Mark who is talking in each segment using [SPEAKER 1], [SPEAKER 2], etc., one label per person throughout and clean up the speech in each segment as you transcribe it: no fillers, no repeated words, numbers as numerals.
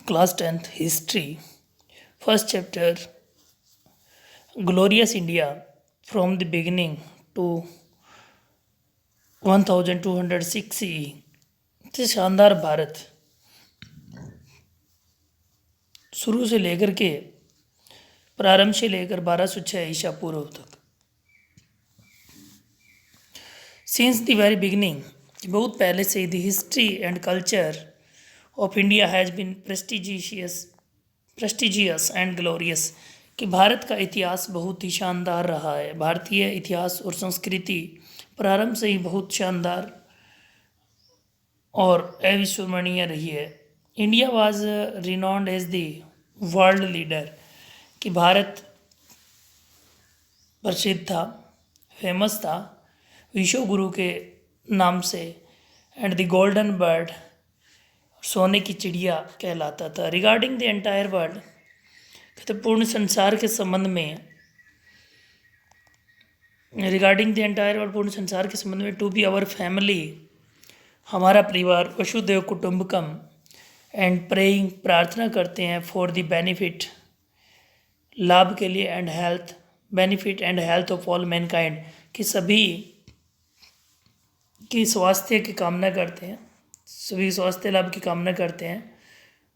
[SPEAKER 1] Class 10th History. First chapter Glorious India from the beginning to 1206 CE. से शानदार भारत शुरू से लेकर के प्रारंभ से लेकर 1206 ईसा पूर्व तक. सिंस द वेरी बिगिनिंग, बहुत पहले से the history and culture of India has been prestigious and glorious. कि भारत का इतिहास बहुत ही शानदार रहा है. भारतीय इतिहास और संस्कृति प्रारंभ से ही बहुत शानदार और अविस्मरणीय रही है. India was renowned as the world leader. कि भारत प्रसिद्ध था, फेमस था विश्व गुरु के नाम से. एंड द गोल्डन बर्ड, सोने की चिड़िया कहलाता था. रिगार्डिंग द एंटायर वर्ल्ड, कहते पूर्ण संसार के संबंध में, रिगार्डिंग द एंटायर वर्ल्ड, पूर्ण संसार के संबंध में, टू बी आवर फैमिली, हमारा परिवार, वसुदेव कुटुंबकम, एंड प्रेइंग, प्रार्थना करते हैं, फॉर द बेनिफिट, लाभ के लिए, and health, benefit and health of all Mankind, कि सभी की स्वास्थ्य की कामना करते हैं, सभी स्वास्थ्य लाभ की कामना करते हैं.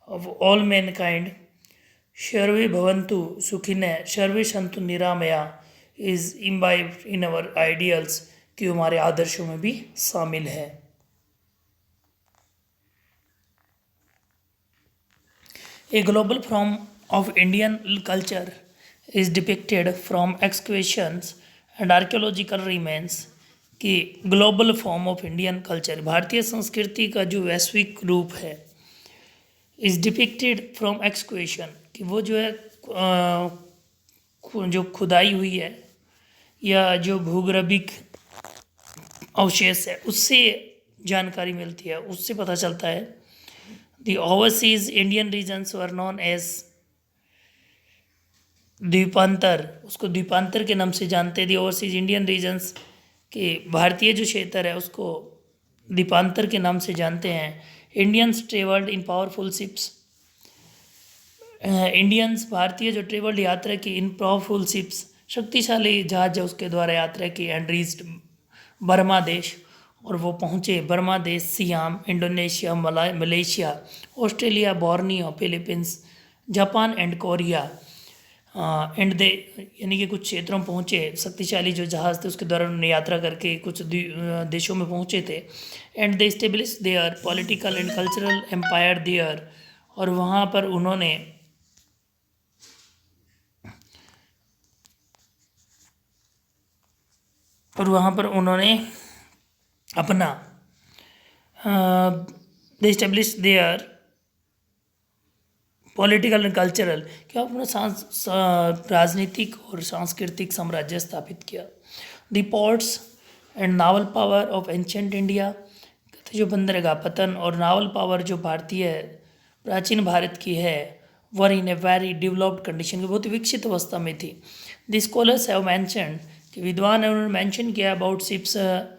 [SPEAKER 1] ऑफ ऑल मैनकाइंड, सर्वे भवन्तु सुखिनः, सर्वे सन्तु निरामया, is imbibed in our ideals, कि हमारे आदर्शों में भी शामिल है. A global form of Indian culture is depicted from excavations and archaeological remains. कि global form of Indian culture, भारतीय संस्कृति का जो वैश्विक रूप है, इज डिपिक्टेड फ्रॉम एक्सक्वेशन, कि वो जो है जो खुदाई हुई है या जो भूगर्भिक अवशेष है उससे जानकारी मिलती है, उससे पता चलता है. The overseas Indian regions were known as द्वीपांतर, उसको द्वीपांतर के नाम से जानते हैं. The overseas Indian regions, कि भारतीय जो क्षेत्र है उसको द्वीपांतर के नाम से जानते हैं. Indians travelled in powerful ships, Indians भारतीय जो ट्रेवल्ड यात्रा की इन पावरफुल शिप्स, शक्तिशाली जहाज है उसके द्वारा यात्रा की. एंड रीच्ड बर्मा देश, और वो पहुँचे बर्मा देश, SIAM, Indonesia, Malaysia, Australia, Borneo, Philippines, Japan and Korea. And they, यानी कि कुछ क्षेत्रों में पहुँचे. शक्तिशाली जो जहाज़ थे उसके द्वारा उन्होंने यात्रा करके कुछ देशों में पहुँचे थे. And they establish their political and cultural empire there, और वहाँ पर उन्होंने अपना they establish their political and cultural, क्या अपना राजनीतिक और सांस्कृतिक साम्राज्य स्थापित किया. The ports and naval power of ancient India, जो बंदरगाह पतन और नावल पावर जो भारतीय प्राचीन भारत की है, वर इन ए वेरी डेवलप्ड कंडीशन, की बहुत विकसित अवस्था में थी. द स्कॉलर्स हैव मेंशन्ड, कि विद्वान ने उन्होंने मेंशन किया अबाउट शिप्स,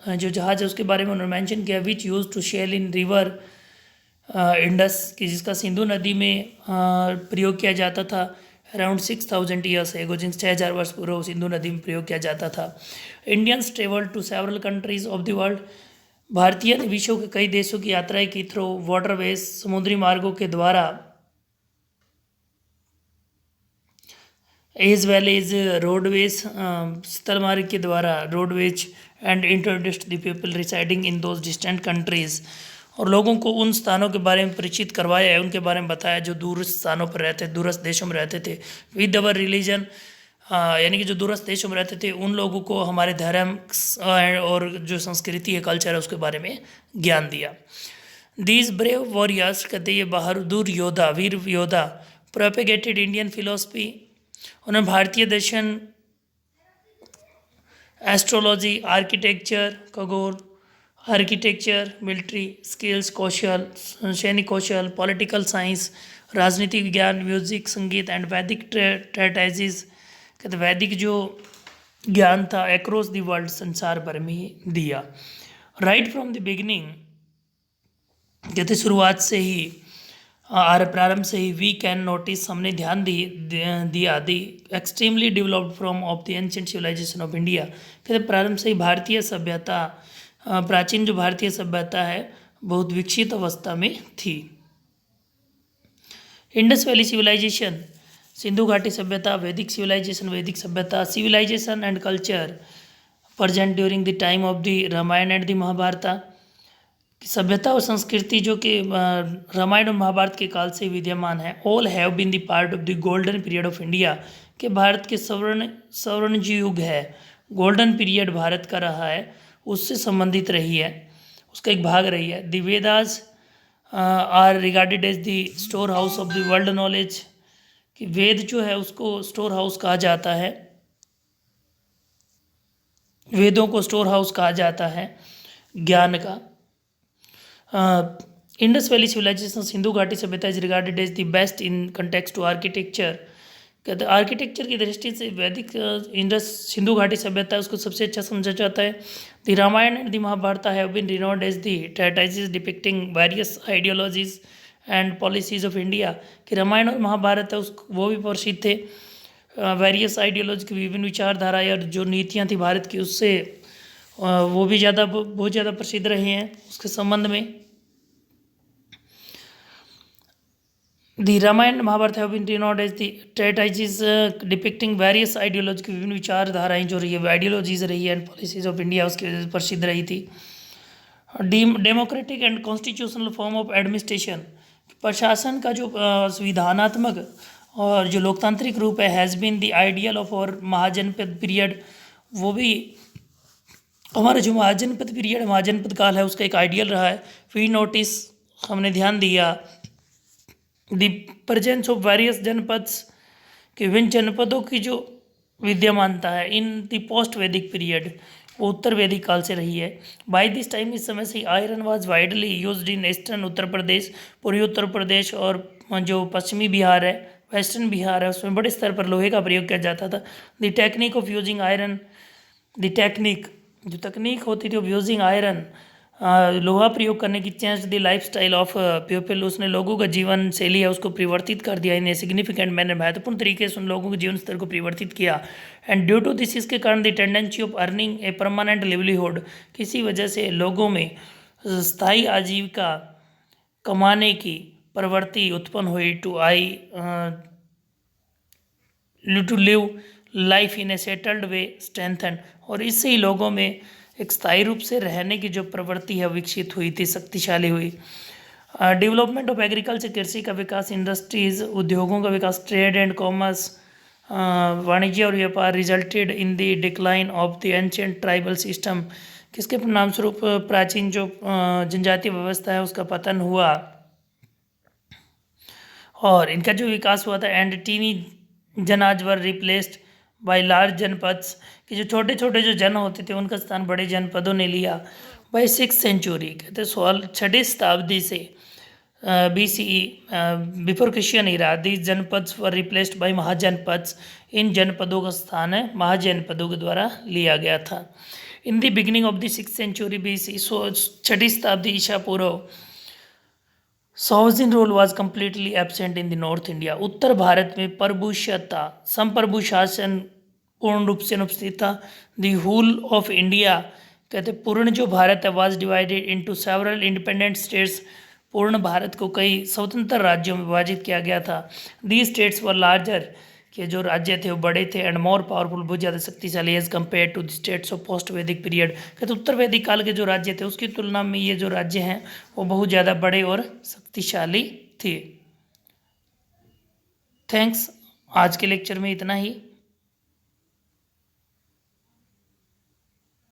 [SPEAKER 1] जो जहाज है उसके बारे में उन्होंने मेंशन किया, which use to sail in river Indus, कि जिसका सिंधु नदी में प्रयोग किया जाता था. अराउंड 6000 ईयर्स एगो, जिन 6000 वर्ष पूर्व सिंधु नदी में प्रयोग किया जाता था. Indians travel to several countries of the world, भारतीय ने विश्व के कई देशों की यात्राएं की थ्रू वाटरवेज, समुद्री मार्गों के द्वारा, एज वेल एज रोडवेज, स्थल मार्ग के द्वारा, roadways, and introduced the people residing in those distant countries, और लोगों को उन स्थानों के बारे में परिचित करवाया है, उनके बारे में बताया जो दूरस्थ स्थानों पर रहते, दूरस्थ देशों में रहते थे. विद अवर रिलीजन, यानी कि जो दूरस्थ देशों में रहते थे उन लोगों को हमारे धर्म और जो संस्कृति है, कल्चर है, उसके बारे में ज्ञान दिया. दीज ब्रेव वॉरियर्स, कहते ये बहादुर योद्धा, वीर योद्धा, प्रोपेगेटेड इंडियन फिलोसफी, उन्होंने भारतीय दर्शन, एस्ट्रोलॉजी, आर्किटेक्चर, खगोल, आर्किटेक्चर, मिलिट्री स्किल्स, कौशल, सैनिक कौशल, पॉलिटिकल साइंस, राजनीतिक विज्ञान, म्यूजिक, संगीत, एंड वैदिक ट्रेटाइजिस, कहते वैदिक जो ज्ञान था अक्रॉस द वर्ल्ड, संसार भर में दिया. राइट फ्रॉम द बिगिनिंग, कहते शुरुआत से ही आर प्रारंभ से ही वी कैन नोटिस, हमने ध्यान दिया the extremely developed from of the ancient civilization of India. कहते प्रारंभ से ही भारतीय सभ्यता, प्राचीन जो भारतीय सभ्यता है बहुत विकसित अवस्था में थी। इंडस वैली सिविलाइजेशन, सिंधु घाटी सभ्यता, वैदिक सिविलाइजेशन, वैदिक सभ्यता, civilization and culture present during the time of the Ramayana and the Mahabharata. सभ्यता और संस्कृति जो कि रामायण और महाभारत के काल से विद्यमान है। All have been the part of the golden period of India, कि भारत के स्वर्ण जो युग है, गोल्डन पीरियड भारत का रहा है, उससे संबंधित रही है, उसका एक भाग रही है। The Vedas are regarded as the store house of the world knowledge, कि वेद जो है उसको स्टोर हाउस कहा जाता है, वेदों को स्टोर हाउस कहा जाता है ज्ञान का। इंडस वैली सिविलाइजेशन, सिंधु घाटी सभ्यता is regarded as the best in context to architecture. कहते आर्किटेक्चर की दृष्टि से वैदिक इंडस सिंधु घाटी सभ्यता उसको सबसे अच्छा समझा जाता है। The Ramayana and the Mahabharata have been renowned as the treatises depicting various ideologies and policies of India, कि रामायण और महाभारत है उस वो भी प्रसिद्ध थे, वेरियस आइडियोलॉजी की विभिन्न विचारधाराएं और जो नीतियाँ थी भारत की उससे वो भी बहुत ज़्यादा प्रसिद्ध रहे हैं उसके संबंध में। The Ramayana Mahabharata have been renowned as the treatises depicting various ideology की विभिन्न विचारधाराएं जो रही है, आइडियोलॉजीज रही है एंड पॉलिसीज ऑफ इंडिया उसकी वजह से प्रसिद्ध रही थी। Democratic and constitutional form of administration, प्रशासन का जो संविधानात्मक और जो लोकतांत्रिक रूप है, has been the ideal of और महाजनपद पीरियड, वो भी हमारा जो महाजनपद पीरियड महाजनपद काल है उसका एक आइडियल रहा है। वी नोटिस, हमने ध्यान दिया, the presence of various janapads, कि विभिन्न जनपदों की जो विद्यमानता है in the post Vedic period, वो उत्तर वैदिक काल से रही है। बाय दिस टाइम, इस समय से iron was widely used in eastern Uttar Pradesh, पूर्वी उत्तर प्रदेश और जो पश्चिमी बिहार है, वेस्टर्न बिहार है, उसमें बड़े स्तर पर लोहे का प्रयोग किया जाता था। The technique of using iron, the technique जो तकनीक होती थी ऑफ यूजिंग आयरन, लोहा प्रयोग करने की change the life style of people, उसने लोगों का जीवन शैली है उसको परिवर्तित कर दिया इन ए सिग्निफिकेंट मैनर, महत्वपूर्ण तरीके से उन लोगों के जीवन स्तर को परिवर्तित किया। एंड ड्यू टू दिस, इसके कारण the tendency of earning a permanent livelihood, किसी वजह से लोगों में स्थायी आजीविका कमाने की प्रवृत्ति उत्पन्न हुई, to live life in a settled way strengthen, और इससे ही लोगों में एक स्थायी रूप से रहने की जो प्रवृत्ति है विकसित हुई थी, शक्तिशाली हुई। डेवलपमेंट ऑफ एग्रीकल्चर, कृषि का विकास, इंडस्ट्रीज उद्योगों का विकास, ट्रेड एंड कॉमर्स वाणिज्य और व्यापार, resulted in the decline of the ancient tribal system, किसके परिणाम स्वरूप प्राचीन जो जनजातीय व्यवस्था है उसका पतन हुआ और इनका जो विकास हुआ था। And tiny janas were replaced by large janapads, कि जो छोटे छोटे जो जन होते थे उनका स्थान बड़े जनपदों ने लिया। बाय 6th सेंचुरी, कहते 6वीं शताब्दी से BCE before Christian era, these janapads were replaced by mahajanapads, इन जनपदों का स्थान है महाजनपदों के द्वारा लिया गया था। In the beginning of the 6th century BC, 6वीं शताब्दी ईसा पूर्व, sovereign rule was completely absent in the north India, उत्तर भारत में प्रभुशता संप्रभु शासन पूर्ण रूप से अनुपस्थित था। द होल ऑफ इंडिया, कहते पूर्ण जो भारत है was divided into several independent states, पूर्ण भारत को कई स्वतंत्र राज्यों में विभाजित किया गया था। दी स्टेट्स वर लार्जर, के जो राज्य थे वो बड़े थे, एंड मोर पावरफुल, बहुत ज़्यादा शक्तिशाली as compare to the states of post Vedic period, कहते उत्तर वैदिक काल के जो राज्य थे उसकी तुलना में ये जो राज्य हैं वो बहुत ज़्यादा बड़े और शक्तिशाली थे। थैंक्स, आज के लेक्चर में इतना ही।